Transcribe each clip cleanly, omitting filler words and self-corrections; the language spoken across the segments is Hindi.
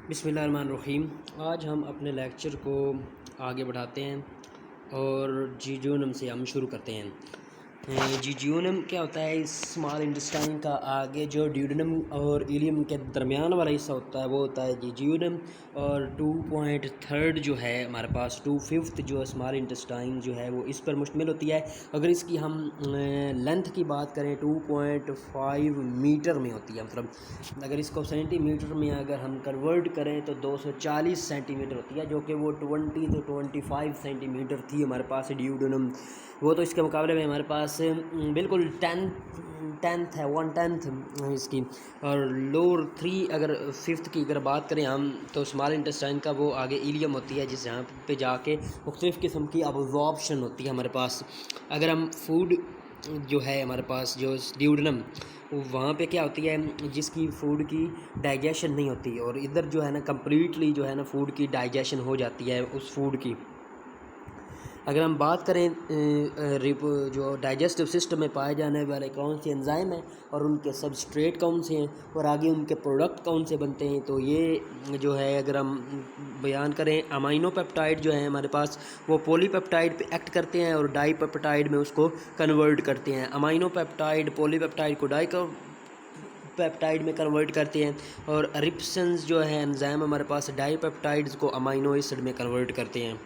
बिस्मिल्लाहिर्रहमानिर्रहीम। आज हम अपने लेक्चर को आगे बढ़ाते हैं और जीजूनम से हम शुरू करते हैं। जीजूनम क्या होता है? इस स्मॉल इंटेस्टाइन का आगे जो ड्यूडेनम और इलियम के दरमियान वाला हिस्सा होता है वो होता है जीजूनम। और 2.3 जो है हमारे पास 2/5 जो स्मॉल इंटेस्टाइन जो है वो इस पर मुश्तमिल होती है। अगर इसकी हम लेंथ की बात करें 2.5 मीटर में होती है, मतलब अगर इसको सेंटीमीटर में अगर हम कन्वर्ट करें तो 240 सेंटीमीटर होती है, जो कि वो 20 to 25 सेंटीमीटर थी हमारे पास ड्यूडेनम। वो तो इसके मुकाबले में हमारे पास बिल्कुल टेंथ है, 1/10 इसकी। और लोअर 3 अगर 5th की अगर बात करें हम तो स्मॉल इंटेस्टाइन का वो आगे इलियम होती है, जिस यहाँ पे जाके मुख्तलिफ़ किस्म की अब्जॉर्प्शन होती है हमारे पास। अगर हम फूड जो है हमारे पास जो ड्यूडेनम वहाँ पे क्या होती है, जिसकी फूड की डाइजेशन नहीं होती, और इधर जो है ना कम्प्लीटली जो है ना फूड की डाइजेशन हो जाती है उस फूड की। अगर हम बात करें जो डाइजेस्टिव सिस्टम में पाए जाने वाले कौन से एंजाइम हैं और उनके सबस्ट्रेट कौन से हैं और आगे उनके प्रोडक्ट कौन से बनते हैं, तो ये जो है अगर हम बयान करें अमाइनो पेप्टाइड जो है हमारे पास वो पॉलीपेप्टाइड पे एक्ट करते हैं और डाईपेप्टाइड में उसको कन्वर्ट करते हैं। अमाइनो पेप्टाइड पॉलीपेप्टाइड को पेप्टाइड में कन्वर्ट करते हैं, और रिप्सिन्स जो है एंजाइम हमारे पास डाईपेप्टाइड्स को अमाइनो एसिड में कन्वर्ट करते हैं।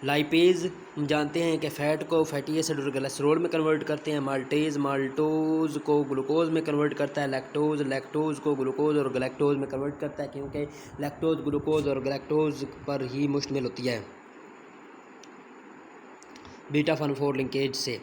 लाइपेज हम जानते हैं कि फ़ैट को फैटी एसिड और कोलेस्ट्रॉल में कन्वर्ट करते हैं। माल्टेज माल्टोज़ को ग्लूकोज में कन्वर्ट करता है। लैक्टोज़ को ग्लूकोज और गलैक्टोज में कन्वर्ट करता है, क्योंकि लैक्टोज ग्लूकोज और गलैक्टोज पर ही मुश्तमिल होती है बीटा फन 4 लिंकेज से।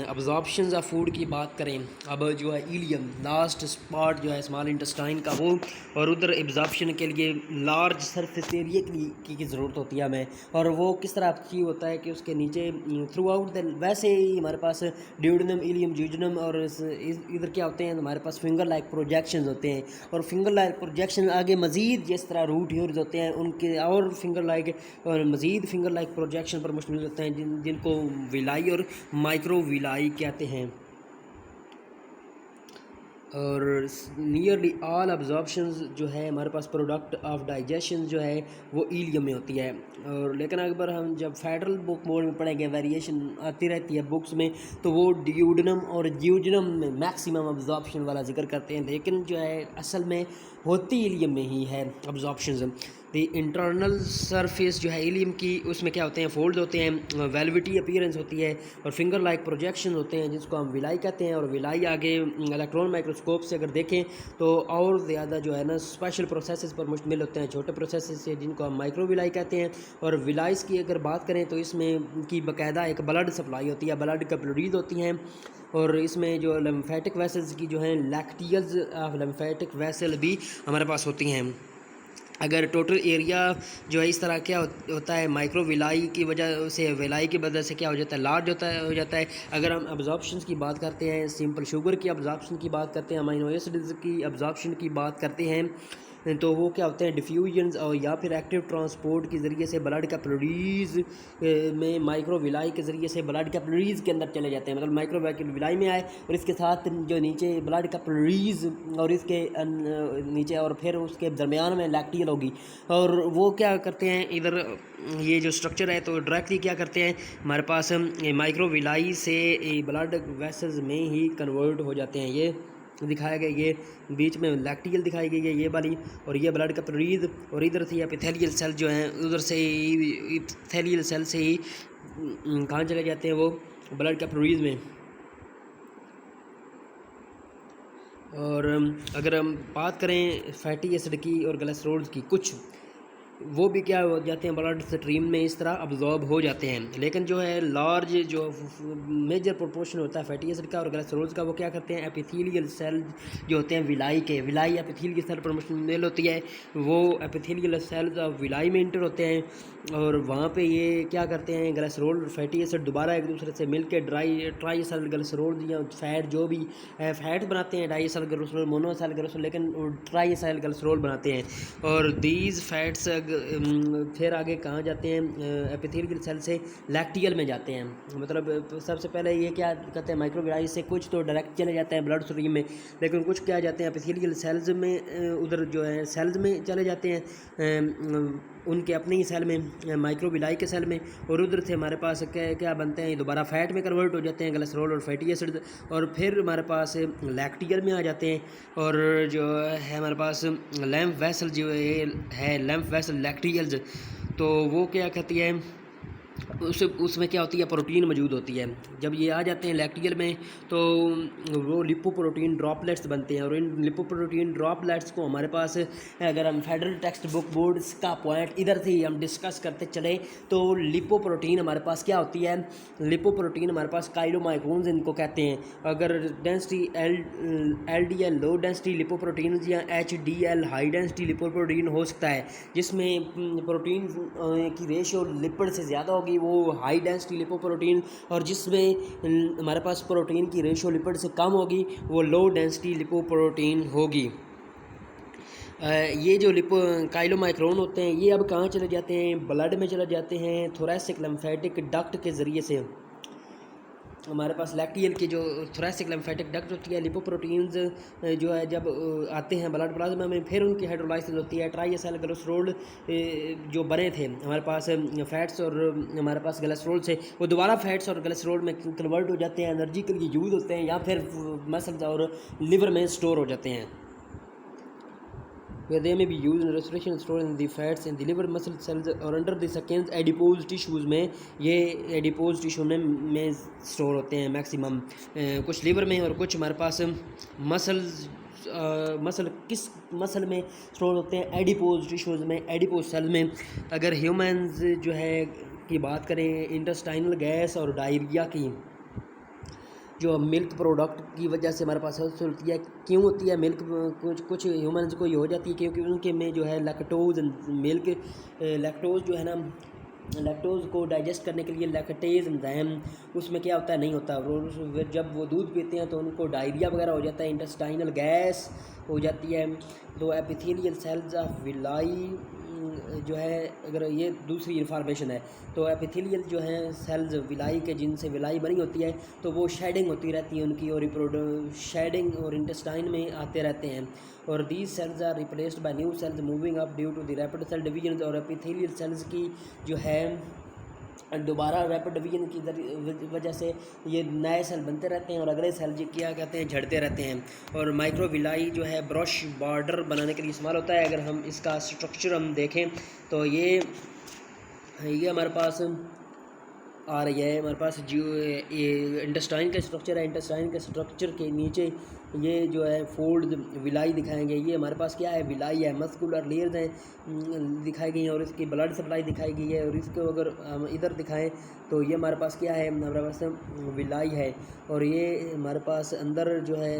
अब्जॉर्प्शन ऑफ फूड की बात करें, अब जो है इलियम लास्ट पार्ट जो है स्मॉल इंटेस्टाइन का वो, और उधर एब्जॉर्प्शन के लिए लार्ज सरफेस एरिया की ज़रूरत होती है हमें। और वो किस तरह की होता है कि उसके नीचे थ्रू आउट वैसे ही हमारे पास ड्यूडेनम इलियम जीजनम और इधर क्या होते हैं हमारे पास फिंगर लाइक प्रोजेक्शन होते हैं, और फिंगर लाइक प्रोजेक्शन आगे मज़ीद जिस तरह रूट ह्यूर्स होते हैं उनके और फिंगर लाइक और मज़ीद फिंगर लाइक प्रोजेक्शन पर मुश्तमिल होते हैं, जिनको विलाई और माइक्रो विलाई कहते हैं। और नियरली ऑल अब्जॉर्प्शंस जो है हमारे पास प्रोडक्ट ऑफ डाइजेशन जो है वो इलियम में होती है। और लेकिन अगर हम जब फेडरल बुक बोर्ड में पढ़ेंगे वेरिएशन आती रहती है बुक्स में, तो वो ड्यूडेनम और ज्यूजनम में मैक्सिमम अब्जॉर्प्शन वाला जिक्र करते हैं, लेकिन जो है असल में होती इलियम में ही है अब्जॉर्प्शन। द इंटरनल सरफेस जो है इलियम की उसमें क्या होते हैं, फोल्ड होते हैं, वेलवेटी अपीयरेंस होती है, और फिंगर लाइक प्रोजेक्शन होते हैं जिसको हम विलाई कहते हैं। और विलाई आगे इलेक्ट्रॉन माइक्रोस्कोप से अगर देखें तो और ज़्यादा जो है ना स्पेशल प्रोसेसेस पर मुश्तमिल होते हैं, छोटे प्रोसेसेस से जिनको हम माइक्रो विलाई कहते हैं। और विलाइस की अगर बात करें तो इसमें की बाकायदा एक ब्लड सप्लाई होती है, ब्लड कैपिलरीज होती हैं, और इसमें जो लिम्फेटिक वेसल्स की जो हैं लैक्टियल्स ऑफ लिम्फेटिक वेसल भी हमारे पास होती हैं। अगर टोटल एरिया जो है इस तरह क्या होता है माइक्रो विलाई की वजह से, विलाई की वजह से क्या हो जाता है, लार्ज हो जाता है। अगर हम अब्जॉर्प्शन की बात करते हैं, सिंपल शुगर की अब्जॉर्प्शन की बात करते हैं, अमीनो एसिड्स की अब्जॉर्प्शन की बात करते हैं, तो वो क्या होते हैं डिफ्यूजन्स और या फिर एक्टिव ट्रांसपोर्ट के ज़रिए से ब्लड कैपिलरीज में माइक्रो विलाई के ज़रिए से ब्लड कैपिलरीज के अंदर चले जाते हैं, मतलब माइक्रो विलाई में आए और इसके साथ जो नीचे ब्लड कैपिलरीज और इसके नीचे और फिर उसके दरमियान में लैक्टियल होगी, और वो क्या करते हैं इधर ये जो स्ट्रक्चर है तो डायरेक्टली क्या करते हैं हमारे पास माइक्रो विलाई से ब्लड वेसल्स में ही कन्वर्ट हो जाते हैं। ये दिखाया गया, ये बीच में लैक्टियल दिखाई गई है ये वाली, और ये ब्लड कैपिलरीज, और इधर से एपिथेलियल सेल जो हैं उधर से ही एपिथेलियल सेल से ही कहाँ चले जाते हैं वो ब्लड कैपिलरीज में। और अगर हम बात करें फैटी एसिड की और कोलेस्ट्रॉल की, कुछ वो भी क्या हो जाते हैं ब्लड स्ट्रीम में इस तरह अब्जॉर्ब हो जाते हैं, लेकिन जो है लार्ज जो मेजर प्रोपोर्शन होता है फैटी एसिड का और कोलेस्ट्रॉल का वो क्या करते हैं एपिथेलियल सेल जो होते हैं विलाई एपिथेलियल सेल पर मुश्तमिल होती है, वो एपिथेलियल सेल्स ऑफ विलाई में इंटर होते हैं, और वहाँ पे ये क्या करते हैं कोलेस्ट्रॉल और फैटी एसिड दोबारा एक दूसरे से मिलकर ट्राई सेल कोलेस्ट्रॉल या फैट जो भी फैट बनाते हैं, diacylglycerol monoacylglycerol, लेकिन ट्राई सेल कोलेस्ट्रॉल बनाते हैं। और दीज फैट्स फिर आगे कहाँ जाते हैं, एपिथेलियल सेल से लैक्टियल में जाते हैं। मतलब सबसे पहले ये क्या कहते हैं, माइक्रोविलाई से कुछ तो डायरेक्ट चले जाते हैं ब्लड स्ट्रीम में, लेकिन कुछ क्या जाते हैं एपिथेलियल सेल्स में, उधर जो है सेल्स में चले जाते हैं, उनके अपने ही सेल में, माइक्रोविलाई के सेल में, और उधर से हमारे पास क्या क्या बनते हैं, दोबारा फैट में कन्वर्ट हो जाते हैं, कोलेस्ट्रॉल और फैटी एसिड, और फिर हमारे पास लैक्टियल में आ जाते हैं। और जो है हमारे पास लैम्फ वेसल जो है लैम्फ वेसल लैक्टियल्स, तो वो क्या कहती है, उसमें क्या होती है, प्रोटीन मौजूद होती है। जब ये आ जाते हैं लैक्टियल में तो वो लिपोप्रोटीन ड्रॉपलेट्स बनते हैं, और इन लिपोप्रोटीन ड्रॉपलेट्स को हमारे पास, अगर हम फेडरल टेक्स्ट बुक बोर्ड्स का पॉइंट इधर से ही हम डिस्कस करते चले तो लिपोप्रोटीन हमारे पास क्या होती है, लिपोप्रोटीन हमारे पास काइलोमाइक्रोन्स इनको कहते हैं। अगर density LDL low density lipoprotein या HDL हाई डेंसिटी लिपोप्रोटीन हो सकता है, जिसमें प्रोटीन की रेशियो लिपिड से ज़्यादा होगी वो हाई डेंसिटी लिपोप्रोटीन, और जिसमें हमारे पास प्रोटीन की रेशियो लिपिड से कम होगी वो लो डेंसिटी लिपोप्रोटीन होगी। ये जो काइलोमाइक्रोन होते हैं ये अब कहाँ चले जाते हैं, ब्लड में चले जाते हैं थोरैसिक लिम्फेटिक डक्ट के ज़रिए से। हमारे पास लैक्टियल की जो थोरैसिक लिम्फेटिक डक्ट होती है, लिपोप्रोटीन्स जो है जब आते हैं ब्लड प्लाज्मा में, फिर उनकी हाइड्रोलाइसिस होती है, ट्राइएसाइल कोलेस्ट्रॉल जो बने थे हमारे पास फैट्स और हमारे पास कोलेस्ट्रॉल से, वो दोबारा फैट्स और कोलेस्ट्रॉल में कन्वर्ट हो जाते हैं, एनर्जी के लिए यूज़ होते हैं, या फिर मसल्स और लिवर में स्टोर हो जाते हैं। where they may be used in restoration stored in the fats in the liver muscle cells और under the seconds adipose tissues में, ये adipose tissue में स्टोर होते हैं मैक्सिमम, कुछ लिवर में और कुछ हमारे पास मसल में स्टोर होते हैं, एडिपोज टिश्यूज़ में, एडिपोज सेल में। अगर ह्यूमंस जो है की बात करें, इंटेस्टाइनल गैस और डायरिया की जो मिल्क प्रोडक्ट की वजह से हमारे पास होती है। क्यों होती है मिल्क, कुछ ह्यूमन्स को ये हो जाती है क्योंकि उनके में जो है लैक्टोज जो है ना, लैक्टोज को डाइजेस्ट करने के लिए लैक्टेज एंजाइम उसमें क्या होता है, नहीं होता। जब वो दूध पीते हैं तो उनको डायरिया वगैरह हो जाता है, इंटेस्टाइनल गैस हो जाती है। तो एपिथेलियल सेल्स ऑफ विलाई जो है, अगर ये दूसरी इन्फॉर्मेशन है तो एपिथेलियल जो है सेल्स विलाई के, जिनसे विलाई बनी होती है, तो वो शेडिंग होती रहती है उनकी, और शेडिंग और इंटेस्टाइन में आते रहते हैं। और these cells are replaced by new cells moving up due to the rapid cell division. और एपिथेलियल सेल्स की जो है दोबारा रैपिड डिवीजन की वजह से ये नए सेल बनते रहते हैं, और अगले सेल जी क्या कहते हैं, झड़ते रहते हैं। और माइक्रोविलाई जो है ब्रश बॉर्डर बनाने के लिए इस्तेमाल होता है। अगर हम इसका स्ट्रक्चर हम देखें तो ये हमारे पास आ रही है, हमारे पास जो ये इंटेस्टाइन का स्ट्रक्चर है, इंटेस्टाइन के स्ट्रक्चर के नीचे ये जो है फोल्ड विलाई दिखाएंगे। ये हमारे पास क्या है, विलाई है, मस्कुलर लेयर्स हैं दिखाई गई हैं, और इसकी ब्लड सप्लाई दिखाई गई है। और इसको अगर हम इधर दिखाएं तो ये हमारे पास क्या है, हमारे पास विलाई है, और ये हमारे पास अंदर जो है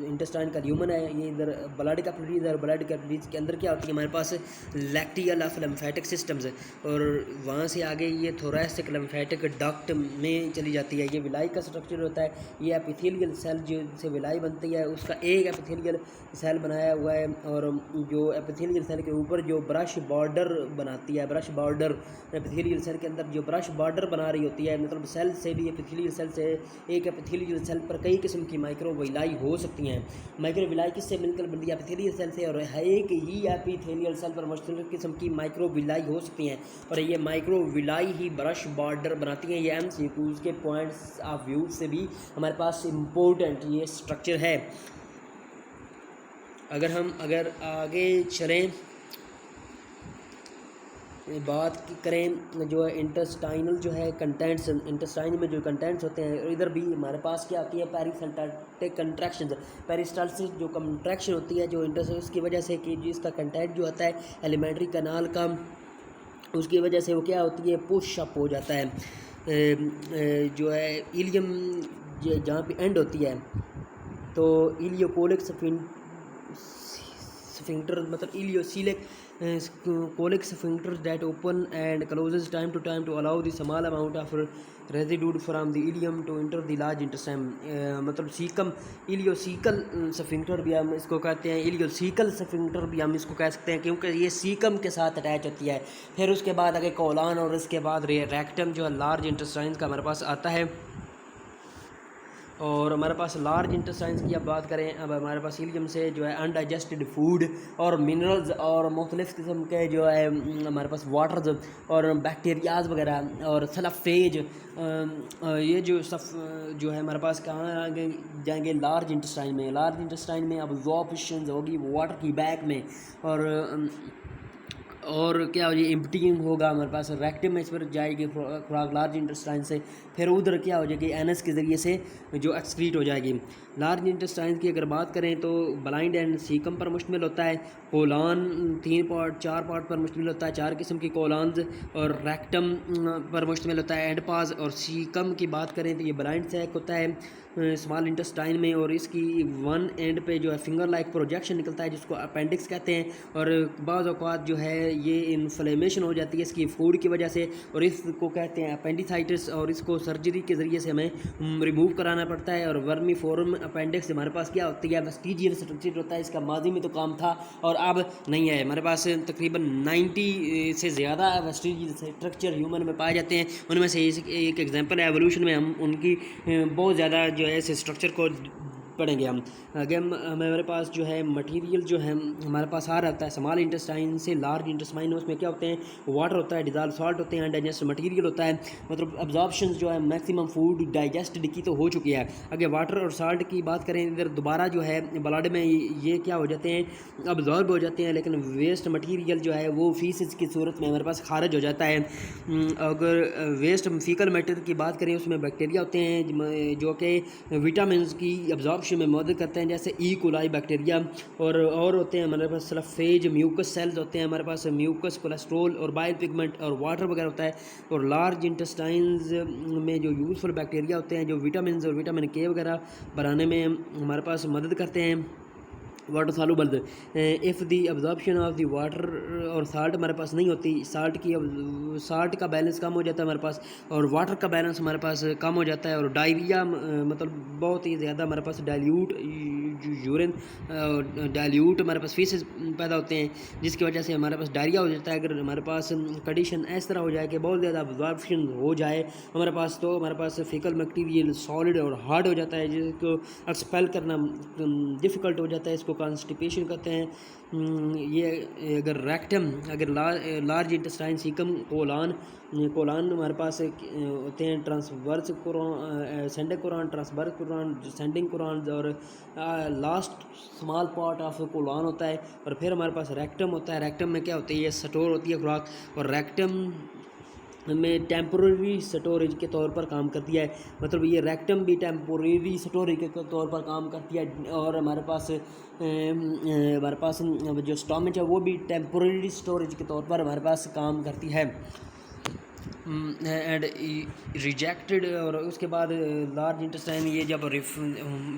इंटेस्टाइन का ल्यूमन है, ये इधर ब्लड कैपिलरीज है, और ब्लड कैपिलरीज के अंदर क्या होती है हमारे पास लैक्टियल ऑफ लिम्फेटिक सिस्टम्स, और वहाँ से आगे ये थोरैसिक लिम्फेटिक डक्ट में चली जाती है। ये विलाई का स्ट्रक्चर होता है। ये एपिथेलियल सेल जो से विलाई बनती है उसका एक एपिथेलियल सेल बनाया हुआ है, और जो एपिथेलियल सेल के ऊपर जो ब्रश बॉर्डर बनाती है, ब्रश बॉर्डर एपिथेलियल सेल के अंदर जो ब्रश बॉर्डर बना रही होती है, मतलब सेल से भी एपिथेलियल सेल से एक एपिथेलियल सेल पर कई किस्म की माइक्रोविलाई हो सकती हैं। माइक्रोविलाई किससे मिलकर बनती है, एपिथेलियल सेल से, और एक ही एपिथेलियल सेल पर मुख्तलिफ किस्म की माइक्रोविलाई हो सकती हैं, और ये माइक्रोविलाई ही ब्रश बॉर्डर बनाती हैं। ये MCQs के पॉइंट्स ऑफ व्यू से भी हमारे पास इम्पोर्टेंट ये स्ट्रक्चर है। अगर आगे चलें, बात करें जो इंटेस्टाइनल जो है कंटेंट्स, इंटेस्टाइन में जो कंटेंट्स होते हैं, इधर भी हमारे पास क्या आती है, पेरिस्टाल्टिक कंट्रैक्शन, पेरिस्टाल्टिक जो कंट्रैक्शन होती है जो उसकी वजह से कि जिसका कंटेंट जो होता है एलिमेंट्री कनाल का, उसकी वजह से वो क्या होती है, पुश अप हो जाता है। जो है इलियम जहाँ पे एंड होती है तो इलियोकोलिक स्फिंक्टर मतलब ileocaecal colic sphincter that open and closes time to time to allow the small amount of residue from the ileum to enter the large intestine. मतलब सीकम इलियोसिकल स्फिंक्टर भी हम इसको कहते हैं, इलियोसिकल स्फिंक्टर भी हम इसको कह सकते हैं, क्योंकि ये सीकम के साथ अटैच होती है। फिर उसके बाद आगे कोलान और इसके बाद रेक्टम जो है लार्ज इंटेस्टाइन का हमारे पास आता है। और हमारे पास लार्ज इंटेस्टाइन्स की अब बात करें, अब हमारे पास इलियम से जो है अनडाइजेस्टेड फूड और मिनरल्स और मुख्तलिफ़ किस्म के जो है हमारे पास वाटर्स और बैक्टीरियाज वगैरह और सल्फेज, ये जो सब जो है हमारे पास कहाँ आगे जाएंगे, लार्ज इंटेस्टाइन में। लार्ज इंटेस्टाइन में अब्जॉर्प्शन होगी वाटर की बैग में, और क्या हो जाए एम्प्टिंग होगा हमारे पास रेक्टम में, इस पर जाएगी खुराक लार्ज इंटेस्टाइन से, फिर उधर क्या हो जाएगी एनस के ज़रिए से जो एक्सक्रीट हो जाएगी। लार्ज इंटेस्टाइन की अगर बात करें तो ब्लाइंड एंड सीकम पर मुश्तमिल होता है। कोलान 4 पार्ट पर मुश्तमिल होता है, 4 किस्म की कोलान्स, और रेक्टम पर मुश्तमिल होता है एंड पास। और सीकम की बात करें तो ये ब्लाइंड सैक होता है स्मॉल इंटेस्टाइन में, और इसकी वन एंड पे जो है फिंगर लाइक प्रोजेक्शन निकलता है जिसको अपेंडिक्स कहते हैं। और बाज़ औक़ात जो है ये इन्फ्लेमेशन हो जाती है इसकी फूड की वजह से, और इसको कहते हैं अपेंडिसाइटिस, और इसको सर्जरी के ज़रिए से हमें रिमूव कराना पड़ता है। और वर्मी फोरम अपेंडिक्स हमारे पास क्या होती है, वेस्टिजियल स्ट्रक्चर होता है, इसका माजी में तो काम था और अब नहीं है। हमारे पास तकरीबन 90 से ज़्यादा वेस्टिजियल स्ट्रक्चर ह्यूमन में पाए जाते हैं, उनमें से एक एग्जांपल है एवोल्यूशन में, हम उनकी बहुत ज़्यादा जो है इस स्ट्रक्चर को पढ़ेंगे हम आगे। हमारे पास जो है मटेरियल जो है हमारे पास आ रहता है स्मॉल इंटेस्टाइन से लार्ज इंटेस्टाइन, उसमें क्या होते हैं, वाटर होता है, डिजॉल्व सॉल्ट होते हैं, डाइजेस्ट मटेरियल होता है। मतलब अब्जॉर्प्शन जो है मैक्सिमम फूड डाइजेस्टेड की तो हो चुकी है। आगे वाटर और साल्ट की बात करें, इधर दोबारा जो है ब्लड में ये क्या हो जाते हैं, अब्जॉर्ब हो जाते हैं, लेकिन वेस्ट मटेरियल जो है वो फीसिस की सूरत में हमारे पास खारिज हो जाता है। अगर वेस्ट फीकल मैटर की बात करें, उसमें बैक्टीरिया होते हैं जो कि विटामिन की अब्जॉर्प्शन में मदद करते हैं, जैसे ई कोलाई बैक्टीरिया, और होते हैं हमारे पास सल्फेज म्यूकस सेल्स होते हैं, हमारे पास म्यूकस, कोलेस्ट्रोल और बाइल पिगमेंट और वाटर वगैरह होता है। और लार्ज इंटेस्टाइन्स में जो यूज़फुल बैक्टीरिया होते हैं जो विटामिन और विटामिन के वगैरह बनाने में हमारे पास मदद करते हैं। Water soluble, if the absorption of the water और साल्ट हमारे पास नहीं होती, साल्ट का बैलेंस कम हो जाता है हमारे पास, और वाटर का बैलेंस हमारे पास कम हो जाता है, और डायरिया मतलब बहुत ही ज़्यादा हमारे पास डाइल्यूट यूरिन डाइल्यूट हमारे पास फीसेस पैदा होते हैं, जिसकी वजह से हमारे पास डायरिया हो जाता है। अगर हमारे पास कंडीशन इस तरह हो जाए कि बहुत ज़्यादा अब्जॉर्प्शन हो जाए हमारे पास, तो हमारे पास फिकल मटेरियल सॉलिड और हार्ड हो जाता है, जिसको एक्सपेल करना डिफ़िकल्ट हो जाता है, इसको कॉन्स्टिपेशन कहते हैं। ये अगर रेक्टम, अगर लार्ज इंटेस्टाइन, सीकम, कोलान हमारे पास होते हैं, ट्रांसवर्स कोरान, सेंडिंग कोरान, ट्रांसवर्स कोरान, सेंडिंग कोरान, और last small part of Kolhan होता है। और फिर हमारे पास रेक्टम होता है। रेक्टम में क्या होती है, ये स्टोर होती है खुराक, और रेक्टम में टेम्पोरेरी स्टोरेज के तौर पर काम करती है। मतलब ये रेक्टम भी टेम्पोरेरी स्टोरेज के तौर पर काम करती है, और हमारे पास जो स्टोमच है वो भी टेम्पोरेरी स्टोरेज के तौर पर हमारे पास काम करती है। एंड रिजेक्टेड, और उसके बाद लार्ज इंटेस्टाइन ये जब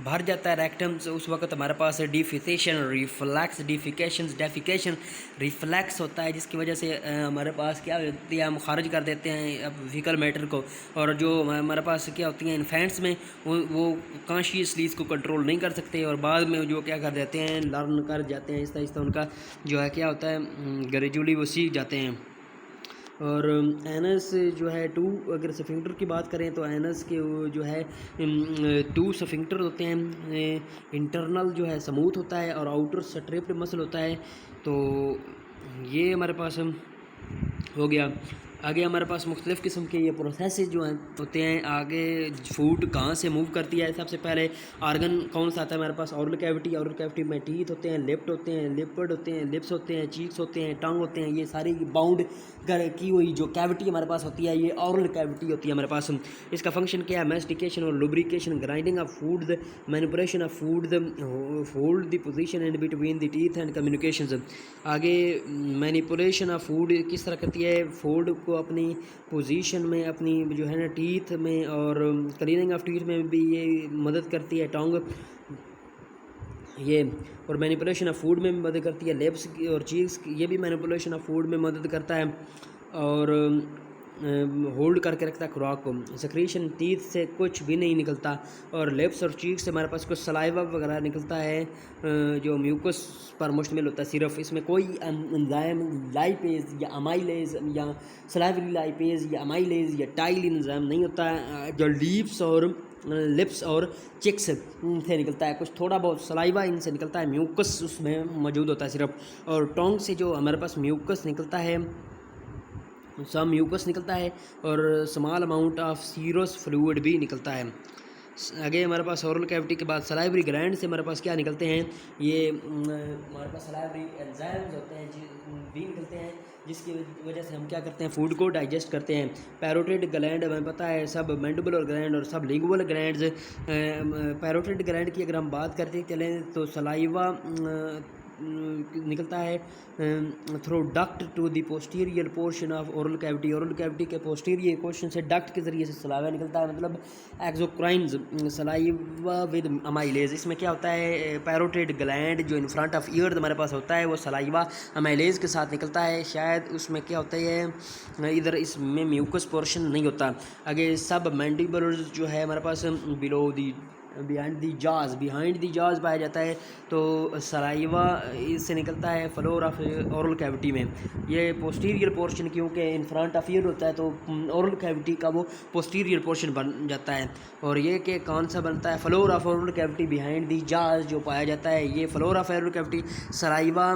भर जाता है रेक्टम से, उस वक्त हमारे पास डिफिकेशन रिफ्लैक्स, डेफिकेशन रिफ्लैक्स होता है, जिसकी वजह से हमारे पास क्या होती है, हम खारिज कर देते हैं अब फीकल मैटर को। और जो हमारे पास क्या होती हैं इन्फेंट्स में, वो कॉन्शियसली इसको कंट्रोल नहीं कर सकते, और बाद में जो क्या कर देते हैं, लर्न कर जाते हैं, आहिस्ता आहिस्ता उनका जो है क्या होता है, ग्रेजुअली वो सीख जाते हैं। और एनस जो है 2, अगर स्फिंक्टर की बात करें तो एनस के वो जो है 2 स्फिंक्टर होते हैं। इंटरनल जो है स्मूथ होता है और आउटर स्ट्रिप्ड मसल होता है। तो ये हमारे पास हो गया। आगे हमारे पास मुख्तलिफ़ किस्म के ये प्रोसेस जो हैं होते हैं। आगे फूड कहाँ से मूव करती है, सबसे पहले आर्गन कौन सा आता है हमारे पास, ऑरल कैविटी में टीथ होते हैं, लिप्ट होते हैं, लिपिड होते हैं, लिप्स होते हैं, चीक्स होते हैं, टंग होते हैं। ये सारी बाउंड की हुई जो कैविटी हमारे पास होती है, ये ऑरल कैविटी होती है हमारे पास। इसका फंक्शन क्या है, मैस्टिकेशन और lubrication, grinding of food, manipulation of food, hold the position and between the teeth and communication. आगे मैनिपुलेशन ऑफ फूड किस तरह करती है, फूड को अपनी पोजीशन में, अपनी जो है ना टीथ में, और क्लीनिंग ऑफ टीथ में भी ये मदद करती है टंग। ये और मैनिपुलेशन ऑफ फूड में भी मदद करती है। लिप्स और चीज़ ये भी मैनिपुलेशन ऑफ फूड में मदद करता है और होल्ड करके रखता है खुराक को। सेक्रीशन टीथ से कुछ भी नहीं निकलता और लिप्स और चीक से हमारे पास कुछ सलाइवा वगैरह निकलता है जो म्यूकस पर मुश्तमिल होता है सिर्फ। इसमें कोई एंजाइम लाइपेज या अमाइलेज या सलाइवरी लाइपेज या अमाइलेज या टाइल एंजाइम नहीं होता है जो लिप्स और चिक्स से निकलता है। कुछ थोड़ा बहुत सलाइवा इनसे निकलता है, म्यूकस उसमें मौजूद होता है सिर्फ। और टोंग से जो हमारे पास म्यूकस निकलता है, सम म्यूकस निकलता है और small amount of serous fluid भी निकलता है। आगे हमारे पास ओरल कैविटी के बाद सलाइवरी ग्लैंड से हमारे पास क्या निकलते हैं, ये हमारे पास सलाइवरी एंजाइम्स होते हैं भी निकलते हैं जिसकी वजह से हम क्या करते हैं, फूड को डाइजेस्ट करते हैं। पैरोटिड ग्लैंड हमें पता है सब मैंडिबुलर ग्लैंड और सब लिंगुअल ग्लैंड्स। पैरोटिड ग्लैंड की अगर हम बात करते चलें तो सलाइवा निकलता है through duct to the posterior portion of oral cavity. Oral cavity के पोस्टीरियर पोर्शन से डक्ट के ज़रिए से सलाइवा निकलता है, मतलब एक्सोक्राइन्स सलाइवा विद अमाइलेज। इसमें क्या होता है, पैरोटिड ग्लैंड जो इन फ्रंट ऑफ ईयर हमारे पास होता है वो सलाइवा अमाइलेज के साथ निकलता है। शायद उसमें क्या होता है, इधर इसमें म्यूकस पोर्शन नहीं होता। आगे सब मैंडिबुलर्स जो है हमारे पास बिलो दी बिहाइंड दी जाज पाया जाता है, तो सलाइवा इससे निकलता है फ्लोर ऑफ ओरल कैविटी में। ये पोस्टीरियर पोर्शन क्योंकि इन फ्रंट ऑफ ईयर होता है तो ओरल कैविटी का वो पोस्टीरियर पोर्शन बन जाता है। और ये कि कौन सा बनता है, floor of oral cavity behind the जाज जो पाया जाता है, ये floor of oral cavity. Saliva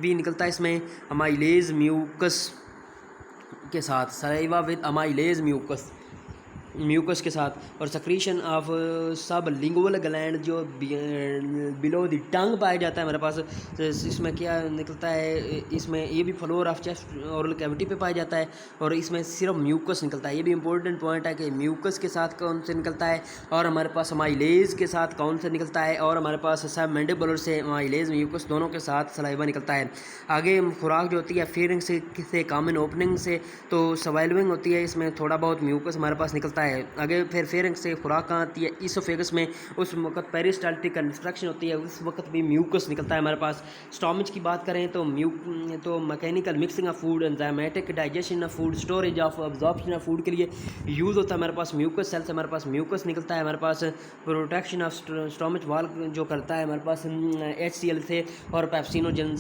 भी निकलता है इसमें अमाइलेज म्यूकस के साथ, सलाइवा विद अमाइलेज म्यूकस के साथ। और सक्रीशन ऑफ सब लिंगुअल ग्लैंड जो बिलो द टंग पाया जाता है हमारे पास, तो इसमें क्या निकलता है, इसमें ये भी floor of chest oral cavity पे पाया जाता है और इसमें सिर्फ म्यूकस निकलता है। ये भी इंपॉर्टेंट पॉइंट है कि म्यूकस के साथ कौन से निकलता है और हमारे पास माइलेज के साथ कौन से निकलता है, और हमारे पास सब मैंडिबुलर से माइलेज म्यूकस दोनों के साथ सलाइवा निकलता है। आगे खुराक जो होती है फेरिंग से कॉमन ओपनिंग से तो सवाइलविंग होती है, इसमें थोड़ा बहुत म्यूकस हमारे पास निकलता है। आगे फिर फेरिंग से खुराक कहाँ आती है, इसोफेगस में, उस वक्त पेरिस्टाल्टिक कंस्ट्रक्शन होती है, उस वक्त भी म्यूकस निकलता है हमारे पास। स्टोमच की बात करें तो mechanical mixing of food, enzymatic digestion of food, storage of absorption of food के लिए यूज़ होता है हमारे पास म्यूकस सेल से हमारे पास म्यूकस निकलता है। हमारे पास प्रोटेक्शन ऑफ स्टोमच वाल जो करता है हमारे पास HCl से और पेप्सिन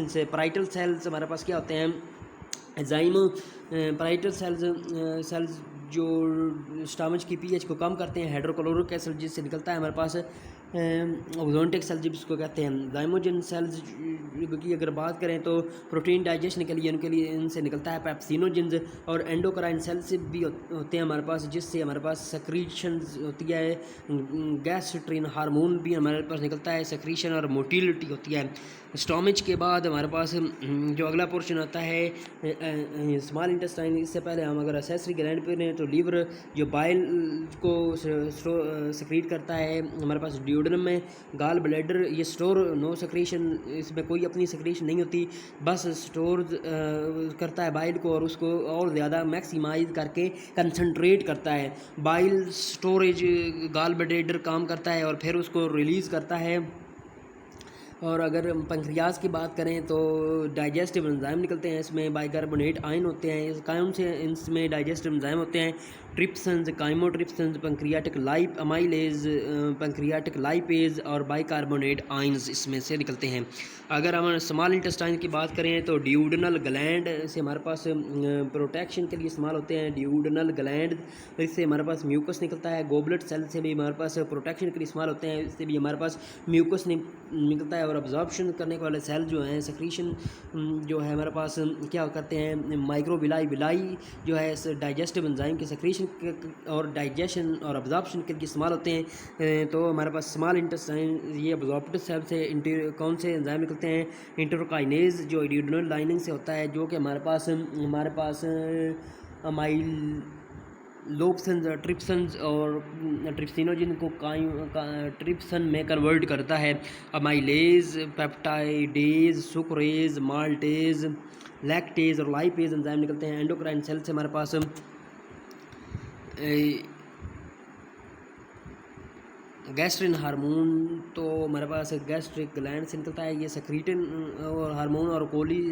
से। पैराइटल सेल्स हमारे पास क्या होते हैं, एंजाइम पैराइटल सेल्स जो स्टमच की पीएच को कम करते हैं, हाइड्रोक्लोरिक एसिड जिससे निकलता है हमारे पास ओजोनटिक सेल जिसको कहते हैं। जाइमोजन सेल्स की अगर बात करें तो प्रोटीन डाइजेशन के लिए उनके लिए इनसे निकलता है पेप्सिनोजेंस। और एंडोक्राइन सेल्स भी होते हैं हमारे पास जिससे हमारे पास सक्रीशन होती है, गैस्ट्रिन हार्मोन भी हमारे पास निकलता है, सक्रीशन और मोटिलिटी होती है। स्टोमच के बाद हमारे पास जो अगला पोर्शन आता है स्मॉल इंटेस्टाइन। इससे पहले हम अगर असेसरी ग्लैंड पे रहें तो लीवर जो बाइल को सक्रीट करता है हमारे पास ड्यूडेनम में। गाल ब्लैडर ये स्टोर नो सक्रीशन, इसमें कोई अपनी सक्रीशन नहीं होती, बस स्टोर करता है बाइल को और उसको और ज़्यादा मैक्सिमाइज करके कंसंट्रेट करता है। बाइल स्टोरेज गाल ब्लैडर काम करता है और फिर उसको रिलीज़ करता है। और अगर पंक्रियाज की बात करें तो डाइजेस्टिव एंजाइम निकलते हैं, इसमें बाइकार्बोनेट आयन होते हैं, कौन से इसमें डाइजेस्टिव एंजाइम होते हैं, ट्रिप्सन्स, काइमोट्रिप्सन्स, पैंक्रियाटिक लाइपेज और बाइकार्बोनेट आयन्स इसमें से निकलते हैं। अगर हम स्मॉल इंटेस्टाइन की बात करें तो ड्यूडनल ग्लैंड से हमारे पास प्रोटेक्शन के लिए इस्तेमाल होते हैं, ड्यूडनल ग्लैंड, इससे हमारे पास म्यूकस निकलता है। गोबलेट सेल से भी हमारे पास प्रोटेक्शन के लिए इस्तेमाल होते हैं, इससे भी हमारे पास म्यूकस निकलता है। और अब्जॉर्प्शन करने वाले सेल जो हैं सक्रीशन जो है हमारे पास क्या करते हैं, विलाई जो है डाइजेस्टिव एंजाइम के सक्रीशन और डाइजेशन और अब्जॉर्प्शन के लिए इस्तेमाल होते हैं। तो हमारे पास स्मॉल इंटेस्टाइन ये अब्जॉर्प्टिव सेल से कौन से एंजाइम निकलते हैं, इंटरकाइनेज जो ड्यूडेनल लाइनिंग से होता है, जो कि हमारे पास अमाइल लोपसन्स, ट्रिप्सन्स और ट्रिप्सिनोजिन को ट्रिप्सन में कन्वर्ट करता है। Amylase, peptidase, sucrase, maltase, lactase और लाइपेज एंजाइम निकलते हैं। एंडोक्राइन सेल से हमारे पास गैस्ट्रिन हार्मोन तो हमारे पास गैस्ट्रिक ग्लैंड से निकलता है, ये सेक्रीटिन और हार्मोन और कोली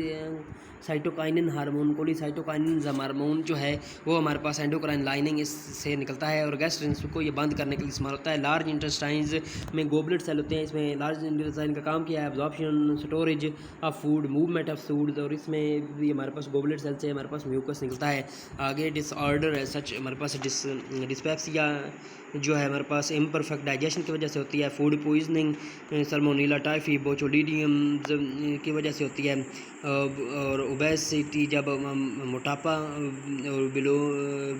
साइटोकाइनिन हार्मोन, कोलीसाइटोकाइनिन हार्मोन जो है वो हमारे पास एंडोक्राइन लाइनिंग इससे निकलता है और गैस्ट्रिन को ये बंद करने के लिए इस्तेमाल होता है। लार्ज इंटेस्टाइन्स में गोबलेट सेल होते हैं, इसमें लार्ज इंटेस्टाइन का काम किया है absorption, storage of food, movement of food, और इसमें भी हमारे पास गोबलेट सेल से हमारे पास म्यूकस निकलता है। आगे डिसऑर्डर है सच हमारे पास डिस्पेप्सिया जो है हमारे पास इम्परफेक्ट डाइजेशन की वजह से होती है, फूड पॉइजनिंग, सल्मोनेला टाइफी, बोचोलिडियम की वजह से होती है, और ओबेसिटी जब मोटापा और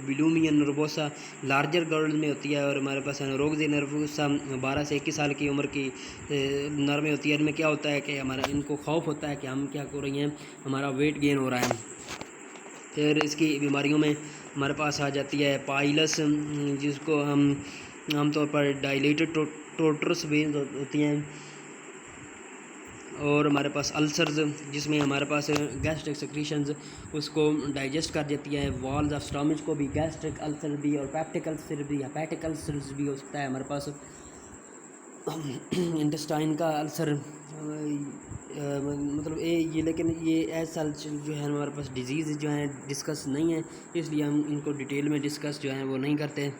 बिलूमियन नर्वोसा लार्जर गर्ल में होती है, और हमारे पास एनोरेक्सिया नर्वोसा 12 से 21 साल की उम्र की नर में होती है। इनमें क्या होता है कि हमारा इनको खौफ होता है कि हम क्या कर रही हैं, हमारा वेट गेन हो रहा है। फिर इसकी बीमारियों में हमारे पास आ जाती है पाइलस, जिसको हम आमतौर पर डायलेटेड टोटरस वेन्स होती हैं, और हमारे पास अल्सर्स जिसमें हमारे पास गैस्ट्रिक सेक्रीशंस उसको डाइजेस्ट कर देती है। वॉल्स ऑफ स्टमच को भी गैस्ट्रिक अल्सर भी और पेप्टिक अल्सर भी हेपेटिक अल्सर्स भी हो सकता है हमारे पास। इंटेस्टाइन का अल्सर मतलब ये लेकिन ये एज सच जो है हमारे पास डिजीज़ जो हैं डिस्कस नहीं है, इसलिए हम इनको डिटेल में डिस्कस जो है वो नहीं करते।